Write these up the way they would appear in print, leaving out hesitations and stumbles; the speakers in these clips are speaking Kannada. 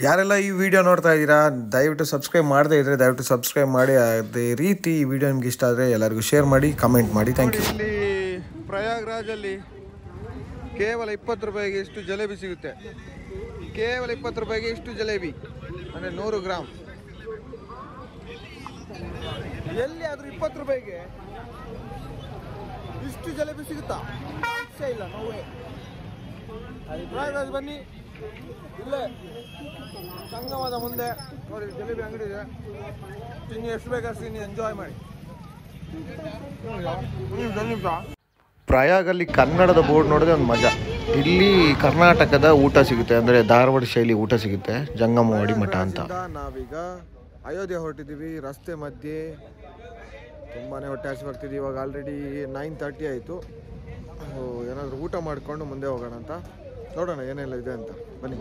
ಯಾರೆಲ್ಲ ಈ ವಿಡಿಯೋ ನೋಡ್ತಾ ಇದ್ದೀರಾ ದಯವಿಟ್ಟು ಸಬ್ಸ್ಕ್ರೈಬ್ ಮಾಡದೇ ಇದ್ದರೆ ದಯವಿಟ್ಟು ಸಬ್ಸ್ಕ್ರೈಬ್ ಮಾಡಿ. ಅದೇ ರೀತಿ ಈ ವಿಡಿಯೋ ನಿಮ್ಗೆ ಇಷ್ಟ ಆದರೆ ಎಲ್ಲರಿಗೂ ಶೇರ್ ಮಾಡಿ, ಕಮೆಂಟ್ ಮಾಡಿ. Thank you. ಇಲ್ಲಿ ಪ್ರಯಾಗ್ರಾಜಲ್ಲಿ ಕೇವಲ 20 ರೂಪಾಯಿಗೆ ಇಷ್ಟು ಜಲೇಬಿ ಸಿಗುತ್ತೆ. ಕೇವಲ 20 ರೂಪಾಯಿಗೆ ಇಷ್ಟು ಜಲೇಬಿ ಅಂದರೆ 100 ಗ್ರಾಮ್. ಎಲ್ಲಿ ಆದರೂ 20 ರೂಪಾಯಿಗೆ ಇಷ್ಟು ಜಲೇಬಿ ಸಿಗುತ್ತಾ? ಇಲ್ಲ ನೋವೇ. ಪ್ರಯಾಗ್ರಾಜ್ ಬನ್ನಿ, ಇಲ್ಲೇ ಸಂಗಮದ ಮುಂದೆ ನೋಡಿ ಜಲೇಬಿ ಅಂಗಡಿ ಇದೆ. ತಿನ್ನಿ, ಎಷ್ಟು ಬೇಕಾದ್ರೆ ತಿನ್ನಿ, ಎಂಜಾಯ್ ಮಾಡಿ. ಪ್ರಯಾಗಲ್ಲಿ ಕನ್ನಡದ ಬೋರ್ಡ್ ನೋಡಿದ್ರೆ ಒಂದು ಮಜಾ. ಇಲ್ಲಿ ಕರ್ನಾಟಕದ ಊಟ ಸಿಗುತ್ತೆ, ಅಂದರೆ ಧಾರವಾಡ ಶೈಲಿ ಊಟ ಸಿಗುತ್ತೆ. ಜಂಗಮವಾಡಿ ಮಠ ಅಂತ. ನಾವೀಗ ಅಯೋಧ್ಯೆ ಹೊರಟಿದ್ದೀವಿ. ರಸ್ತೆ ಮಧ್ಯೆ ತುಂಬಾ ಹೊಟ್ಟೆ ಹಸಿ ಬರ್ತಿದ್ವಿ. ಇವಾಗ ಆಲ್ರೆಡಿ 9:30 ಆಯಿತು. ಏನಾದರೂ ಊಟ ಮಾಡಿಕೊಂಡು ಮುಂದೆ ಹೋಗೋಣ ಅಂತ. ನೋಡೋಣ ಏನೆಲ್ಲ ಇದೆ ಅಂತ. ಬನ್ನಿ.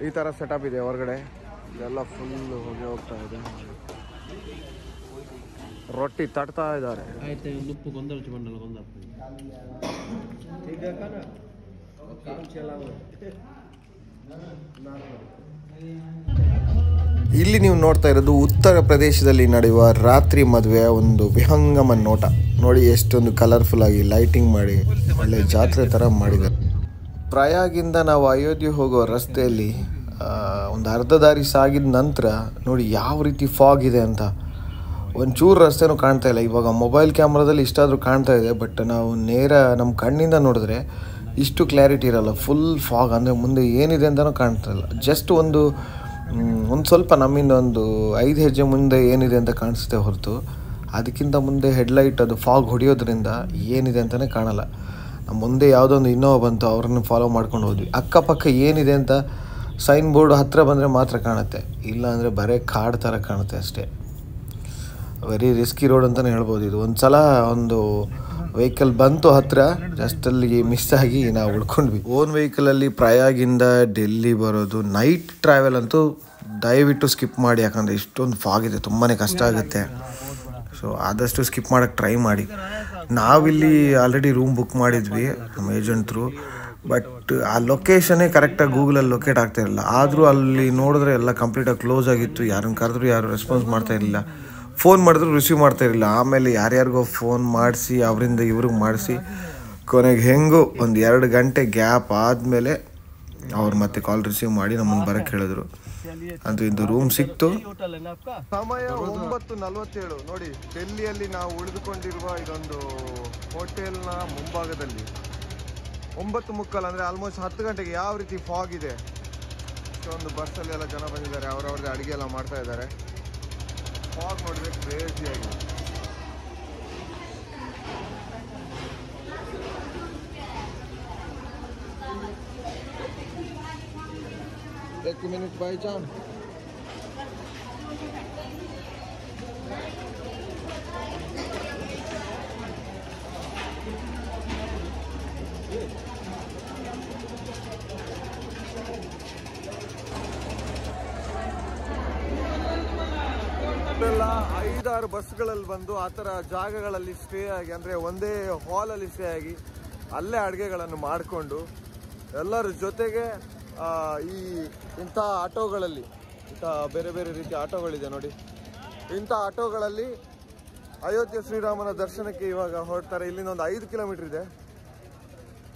ಈ ಥರ ಸೆಟಪ್ ಇದೆ ಹೊರಗಡೆ. ಇದೆಲ್ಲ ಫುಲ್ ಹೋಗಿ ಹೋಗ್ತಾ ಇದೆ. ರೊಟ್ಟಿ ತಟ್ತಾ ಇದ್ದಾರೆ. ಇಲ್ಲಿ ನೀವು ನೋಡ್ತಾ ಇರೋದು ಉತ್ತರ ಪ್ರದೇಶದಲ್ಲಿ ನಡೆಯುವ ರಾತ್ರಿ ಮದುವೆಯ ಒಂದು ವಿಹಂಗಮ ನೋಟ. ನೋಡಿ ಎಷ್ಟೊಂದು ಕಲರ್ಫುಲ್ ಆಗಿ ಲೈಟಿಂಗ್ ಮಾಡಿ ಒಳ್ಳೆ ಜಾತ್ರೆ ಥರ ಮಾಡಿದ್ದಾರೆ. ಪ್ರಯಾಗಿಂದ ನಾವು ಅಯೋಧ್ಯೆ ಹೋಗೋ ರಸ್ತೆಯಲ್ಲಿ ಒಂದು ಅರ್ಧ ದಾರಿ ಸಾಗಿದ ನಂತರ ನೋಡಿ ಯಾವ ರೀತಿ ಫಾಗ್ ಇದೆ ಅಂತ. ಒಂಚೂರು ರಸ್ತೆನೂ ಕಾಣ್ತಾ ಇಲ್ಲ. ಇವಾಗ ಮೊಬೈಲ್ ಕ್ಯಾಮ್ರಾದಲ್ಲಿ ಇಷ್ಟಾದರೂ ಕಾಣ್ತಾ ಇದೆ, ಬಟ್ ನಾವು ನೇರ ನಮ್ಮ ಕಣ್ಣಿಂದ ನೋಡಿದ್ರೆ ಇಷ್ಟು ಕ್ಲಾರಿಟಿ ಇರಲ್ಲ. ಫುಲ್ ಫಾಗ್, ಅಂದರೆ ಮುಂದೆ ಏನಿದೆ ಅಂತಲೂ ಕಾಣ್ತಾ ಇಲ್ಲ. ಜಸ್ಟ್ ಒಂದು ಸ್ವಲ್ಪ ನಮ್ಮಿಂದ ಒಂದು 5 ಹೆಜ್ಜೆ ಮುಂದೆ ಏನಿದೆ ಅಂತ ಕಾಣಿಸುತ್ತೆ ಹೊರತು ಅದಕ್ಕಿಂತ ಮುಂದೆ ಹೆಡ್ಲೈಟ್ ಅದು ಫಾಗ್ ಹೊಡೆಯೋದ್ರಿಂದ ಏನಿದೆ ಅಂತಲೇ ಕಾಣಲ್ಲ. ನಮ್ಮ ಮುಂದೆ ಯಾವುದೋ ಒಂದು ಇನ್ನೋವಾ ಬಂತು, ಅವ್ರನ್ನ ಫಾಲೋ ಮಾಡ್ಕೊಂಡು ಹೋದ್ವಿ. ಅಕ್ಕಪಕ್ಕ ಏನಿದೆ ಅಂತ ಸೈನ್ ಬೋರ್ಡ್ ಹತ್ತಿರ ಬಂದರೆ ಮಾತ್ರ ಕಾಣುತ್ತೆ, ಇಲ್ಲ ಅಂದರೆ ಬರೀ ಕಾಡು ಥರ ಕಾಣುತ್ತೆ ಅಷ್ಟೇ. ವೆರಿ ರಿಸ್ಕಿ ರೋಡ್ ಅಂತಲೇ ಹೇಳ್ಬೋದು ಇದು. ಒಂದು ಸಲ ಒಂದು ವೆಹಿಕಲ್ ಬಂತು ಹತ್ತಿರ, ಜಸ್ಟ್ ಅಲ್ಲಿಗೆ ಮಿಸ್ ಆಗಿ ನಾವು ಉಳ್ಕೊಂಡ್ವಿ. ಓನ್ ವೆಹಿಕಲಲ್ಲಿ ಪ್ರಯಾಗಿಂದ ಡೆಲ್ಲಿ ಬರೋದು ನೈಟ್ ಟ್ರಾವೆಲ್ ಅಂತೂ ದಯವಿಟ್ಟು ಸ್ಕಿಪ್ ಮಾಡಿ, ಯಾಕಂದರೆ ಇಷ್ಟೊಂದು ಫಾಗ್ ಇದೆ, ತುಂಬಾ ಕಷ್ಟ ಆಗುತ್ತೆ. ಸೊ ಆದಷ್ಟು ಸ್ಕಿಪ್ ಮಾಡೋಕ್ಕೆ ಟ್ರೈ ಮಾಡಿ. ನಾವಿಲ್ಲಿ ಆಲ್ರೆಡಿ ರೂಮ್ ಬುಕ್ ಮಾಡಿದ್ವಿ ನಮ್ಮ ಏಜೆಂಟ್ ಥ್ರೂ, ಬಟ್ ಆ ಲೊಕೇಶನ್ನೇ ಕರೆಕ್ಟಾಗಿ ಗೂಗಲಲ್ಲಿ ಲೊಕೇಟ್ ಆಗ್ತಾ ಇರಲಿಲ್ಲ. ಆದರೂ ಅಲ್ಲಿ ನೋಡಿದ್ರೆ ಎಲ್ಲ ಕಂಪ್ಲೀಟಾಗಿ ಕ್ಲೋಸ್ ಆಗಿತ್ತು. ಯಾರನ್ನು ಕರೆದ್ರೂ ಯಾರು ರೆಸ್ಪಾನ್ಸ್ ಮಾಡ್ತಾ ಇರಲಿಲ್ಲ, ಫೋನ್ ಮಾಡಿದ್ರು ರಿಸೀವ್ ಮಾಡ್ತಾ ಇರಲಿಲ್ಲ. ಆಮೇಲೆ ಯಾರ್ಯಾರಿಗೋ ಫೋನ್ ಮಾಡಿಸಿ ಅವರಿಂದ ಇವ್ರಿಗೆ ಮಾಡಿಸಿ ಕೊನೆಗೆ ಹೆಂಗೂ ಒಂದು 2 ಗಂಟೆ ಗ್ಯಾಪ್ ಆದಮೇಲೆ ಅವ್ರು ಮತ್ತೆ ಕಾಲ್ ರಿಸೀವ್ ಮಾಡಿ ನಮ್ಮನ್ನು ಬರೋಕ್ಕೆ ಹೇಳಿದ್ರು. ಅಂತೂ ಇದು ರೂಮ್ ಸಿಕ್ತು. ಸಮಯ 9:47. ನೋಡಿ, ಡೆಲ್ಲಿಯಲ್ಲಿ ನಾವು ಉಳಿದುಕೊಂಡಿರುವ ಇದೊಂದು ಹೋಟೆಲ್ನ ಮುಂಭಾಗದಲ್ಲಿ 9:45 ಅಂದರೆ ಆಲ್ಮೋಸ್ಟ್ 10 ಗಂಟೆಗೆ ಯಾವ ರೀತಿ ಫಾಗ್ ಇದೆ. ಇಷ್ಟೊಂದು ಬಸ್ಸಲ್ಲಿ ಎಲ್ಲ ಜನ ಬಂದಿದ್ದಾರೆ, ಅವರವ್ರದ್ದೇ ಅಡುಗೆ ಎಲ್ಲ ಮಾಡ್ತಾ ಇದ್ದಾರೆ. ಫಾಗ್ ನೋಡಿದ್ರೆ ಕ್ರೇಜಿ ಆಗಿದೆ. एक मिनट भाई जान. ಎಲ್ಲ 5-6 ಬಸ್ಗಳಲ್ಲಿ ಬಂದು ಆ ಥರ ಜಾಗಗಳಲ್ಲಿ ಸ್ಟೇ ಆಗಿ, ಅಂದರೆ ಒಂದೇ ಹಾಲಲ್ಲಿ ಸ್ಟೇ ಆಗಿ ಅಲ್ಲೇ ಅಡುಗೆಗಳನ್ನು ಮಾಡಿಕೊಂಡು ಎಲ್ಲರ ಜೊತೆಗೆ ಇಂಥ ಆಟೋಗಳಲ್ಲಿ, ಇಂಥ ಬೇರೆ ಬೇರೆ ರೀತಿಯ ಆಟೋಗಳಿದೆ ನೋಡಿ, ಇಂಥ ಆಟೋಗಳಲ್ಲಿ ಅಯೋಧ್ಯೆ ಶ್ರೀರಾಮನ ದರ್ಶನಕ್ಕೆ ಇವಾಗ ಹೊರಡ್ತಾರೆ. ಇಲ್ಲಿಂದ ಒಂದು 5 ಕಿಲೋಮೀಟರ್ ಇದೆ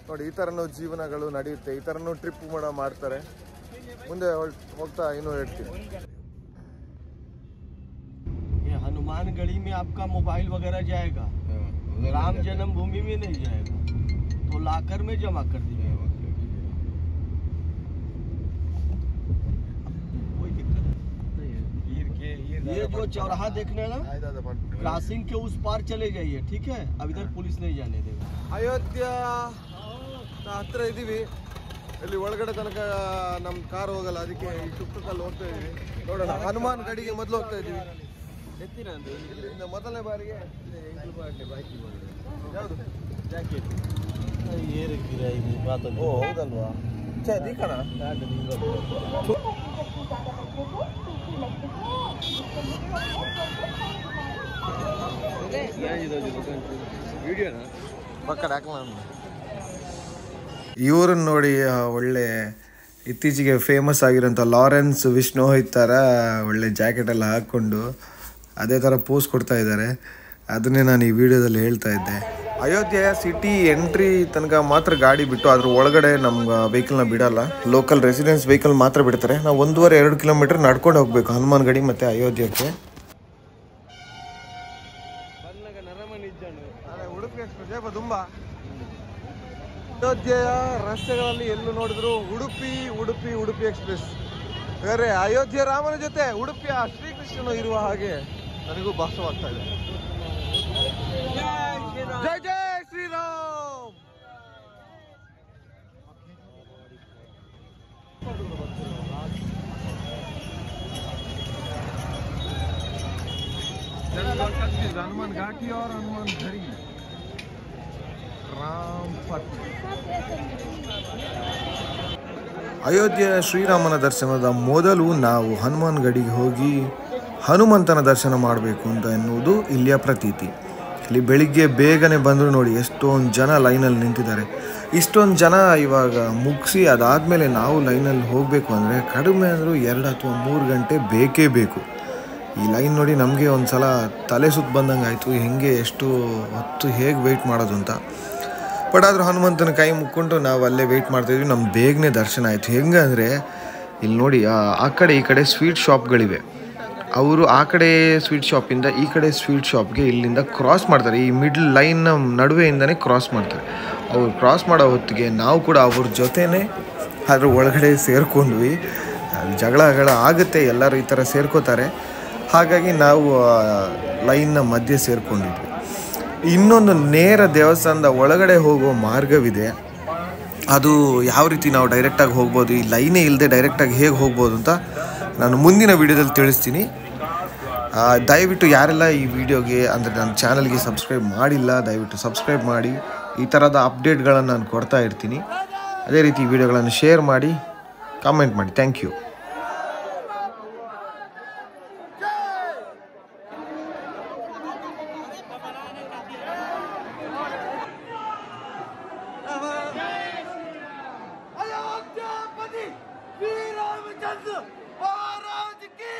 ನೋಡಿ. ಈ ಥರನೂ ಜೀವನಗಳು ನಡೆಯುತ್ತೆ, ಈ ಥರನೂ ಟ್ರಿಪ್ ಮಾಡ್ತಾರೆ. ಮುಂದೆ ಹೋಗ್ತಾ ಇನ್ನೂ ಹೇಳ್ತೀನಿ. हनुमानगढ़ी में आपका मोबाइल वगैरह जाएगा, राम जन्मभूमि में नहीं जाएगा, तो लाकर में जमा कर दीजिएगा, कोई दिक्कत नहीं। ये जो चौराहा देखने ना, क्रॉसिंग के उस पार चले जाइए, ठीक है? अब इधर पुलिस नहीं जाने देगा. ಅಯೋಧ್ಯ ಹತ್ರ ಇದ್ದೀವಿ. ಇಲ್ಲಿ ಒಳಗಡೆ ತನಕ ನಮ್ಮ ಕಾರ್ ಹೋಗಲ್ಲ, ಅದಕ್ಕೆ ಈ ಟುಕ್ಟುಕಲ್ಲಿ ಹೋಗ್ತಾ ಇದೀವಿ. ನೋಡೋಣ, ಹನುಮಾನ್ ಗಡಿಗೆ ಮೊದಲು ಹೋಗ್ತಾ ಇದೀವಿ. ಇಲ್ಲಿಂದ ಮೊದಲನೇ ಬಾರಿಗೆ ಯಾವುದು ಜಾಕೆಟ್. ಓ ಹೌದಲ್ವಾ, ದೀಕಣ ವಿಡಿಯೋನಾ ಪಕ್ಕಡ ಹಾಕಲ. ಇವ್ರನ್ನ ನೋಡಿ ಒಳ್ಳೆ ಇತ್ತೀಚೆಗೆ ಫೇಮಸ್ ಆಗಿರೋಂಥ ಲಾರೆನ್ಸ್ ವಿಷ್ಣೋಹಿತ್ ಥರ ಒಳ್ಳೆ ಜಾಕೆಟ್ ಎಲ್ಲ ಹಾಕ್ಕೊಂಡು ಅದೇ ಥರ ಪೋಸ್ ಕೊಡ್ತಾ ಇದ್ದಾರೆ. ಅದನ್ನೇ ನಾನು ಈ ವಿಡಿಯೋದಲ್ಲಿ ಹೇಳ್ತಾ ಇದ್ದೆ. ಅಯೋಧ್ಯೆ ಸಿಟಿ ಎಂಟ್ರಿ ತನಕ ಮಾತ್ರ ಗಾಡಿ ಬಿಟ್ಟು ಅದ್ರ ಒಳಗಡೆ ನಮ್ಮ ವೆಹಿಕಲ್ನ ಬಿಡಲ್ಲ. ಲೋಕಲ್ ರೆಸಿಡೆನ್ಸ್ ವೆಹಿಕಲ್ ಮಾತ್ರ ಬಿಡ್ತಾರೆ. ನಾವು 1.5-2 ಕಿಲೋಮೀಟರ್ ನಡ್ಕೊಂಡು ಹೋಗಬೇಕು ಹನುಮಾನ್ ಗಡಿ ಮತ್ತು ಅಯೋಧ್ಯಕ್ಕೆ. ಉಡುಪಿ ಎಕ್ಸ್ಪ್ರೆಸ್ ತುಂಬ ಅಯೋಧ್ಯೆಯ ರಸ್ತೆಗಳಲ್ಲಿ ಎಲ್ಲೂ ನೋಡಿದ್ರು ಉಡುಪಿ ಉಡುಪಿ ಉಡುಪಿ ಎಕ್ಸ್ಪ್ರೆಸ್. ಬೇರೆ ಅಯೋಧ್ಯೆ ರಾಮನ ಜೊತೆ ಉಡುಪಿಯ ಶ್ರೀಕೃಷ್ಣನು ಇರುವ ಹಾಗೆ ನನಗೂ ಭಾಸವಾಗ್ತಾ ಇದೆ. ಜೈ ಜೈ ಶ್ರೀರಾಮ್. हनुमान घाटी और हनुमान घड़ी राम ಅಯೋಧ್ಯೆಯ ಶ್ರೀರಾಮನ ದರ್ಶನದ ಮೊದಲು ನಾವು ಹನುಮಾನ್ ಗಡಿಗೆ ಹೋಗಿ ಹನುಮಂತನ ದರ್ಶನ ಮಾಡಬೇಕು ಅಂತ ಎನ್ನುವುದು ಇಲ್ಲಿಯ ಪ್ರತೀತಿ. ಇಲ್ಲಿ ಬೆಳಿಗ್ಗೆ ಬೇಗನೆ ಬಂದರೂ ನೋಡಿ ಎಷ್ಟೊಂದು ಜನ ಲೈನಲ್ಲಿ ನಿಂತಿದ್ದಾರೆ. ಇಷ್ಟೊಂದು ಜನ ಇವಾಗ ಮುಗಿಸಿ ಅದಾದಮೇಲೆ ನಾವು ಲೈನಲ್ಲಿ ಹೋಗಬೇಕು ಅಂದರೆ ಕಡಿಮೆ ಅಂದರೂ 2 ಅಥವಾ 3 ಗಂಟೆ ಬೇಕೇ ಬೇಕು. ಈ ಲೈನ್ ನೋಡಿ ನಮಗೆ ಒಂದು ಸಲ ತಲೆ ಸುತ್ತ ಬಂದಂಗೆ ಆಯಿತು. ಹೇಗೆ ಎಷ್ಟು ಹೊತ್ತು ಹೇಗೆ ವೆಯ್ಟ್ ಮಾಡೋದು ಅಂತ. ಬಟ್ ಆದರೂ ಹನುಮಂತನ ಕೈ ಮುಕ್ಕೊಂಡು ನಾವು ಅಲ್ಲೇ ವೆಯ್ಟ್ ಮಾಡ್ತಾಯಿದ್ವಿ. ನಮ್ಗೆ ಬೇಗನೆ ದರ್ಶನ ಆಯಿತು. ಹೆಂಗೆ ಅಂದರೆ ಇಲ್ಲಿ ನೋಡಿ ಆ ಕಡೆ ಈ ಕಡೆ ಸ್ವೀಟ್ ಶಾಪ್ಗಳಿವೆ. ಅವರು ಆ ಕಡೆ ಸ್ವೀಟ್ ಶಾಪಿಂದ ಈ ಕಡೆ ಸ್ವೀಟ್ ಶಾಪ್ಗೆ ಇಲ್ಲಿಂದ ಕ್ರಾಸ್ ಮಾಡ್ತಾರೆ. ಈ ಮಿಡ್ಲ್ ಲೈನ್ನ ನಡುವೆಯಿಂದನೇ ಕ್ರಾಸ್ ಮಾಡ್ತಾರೆ. ಅವ್ರು ಕ್ರಾಸ್ ಮಾಡೋ ಹೊತ್ತಿಗೆ ನಾವು ಕೂಡ ಅವ್ರ ಜೊತೆನೇ ಅದ್ರ ಒಳಗಡೆ ಸೇರ್ಕೊಂಡ್ವಿ. ಜಗಳ ಆಗುತ್ತೆ, ಎಲ್ಲರೂ ಈ ಥರ ಸೇರ್ಕೋತಾರೆ. ಹಾಗಾಗಿ ನಾವು ಲೈನ್ನ ಮಧ್ಯೆ ಸೇರ್ಕೊಂಡಿದ್ವಿ. ಇನ್ನೊಂದು ನೇರ ದೇವಸ್ಥಾನದ ಒಳಗಡೆ ಹೋಗೋ ಮಾರ್ಗವಿದೆ. ಅದು ಯಾವ ರೀತಿ ನಾವು ಡೈರೆಕ್ಟಾಗಿ ಹೋಗ್ಬೋದು, ಈ ಲೈನೇ ಇಲ್ಲದೆ ಡೈರೆಕ್ಟಾಗಿ ಹೇಗೆ ಹೋಗ್ಬೋದು ಅಂತ ನಾನು ಮುಂದಿನ ವೀಡಿಯೋದಲ್ಲಿ ತಿಳಿಸ್ತೀನಿ. ದಯವಿಟ್ಟು ಯಾರೆಲ್ಲ ಈ ವಿಡಿಯೋಗೆ ಅಂದರೆ ನನ್ನ ಚಾನಲ್ಗೆ ಸಬ್ಸ್ಕ್ರೈಬ್ ಮಾಡಿಲ್ಲ, ದಯವಿಟ್ಟು ಸಬ್ಸ್ಕ್ರೈಬ್ ಮಾಡಿ. ಈ ಥರದ ಅಪ್ಡೇಟ್ಗಳನ್ನು ನಾನು ಕೊಡ್ತಾ ಇರ್ತೀನಿ. ಅದೇ ರೀತಿ ಈ ವಿಡಿಯೋಗಳನ್ನು ಶೇರ್ ಮಾಡಿ, ಕಾಮೆಂಟ್ ಮಾಡಿ. Thank you. अयोध्यापति श्री रामचंद्र महाराज की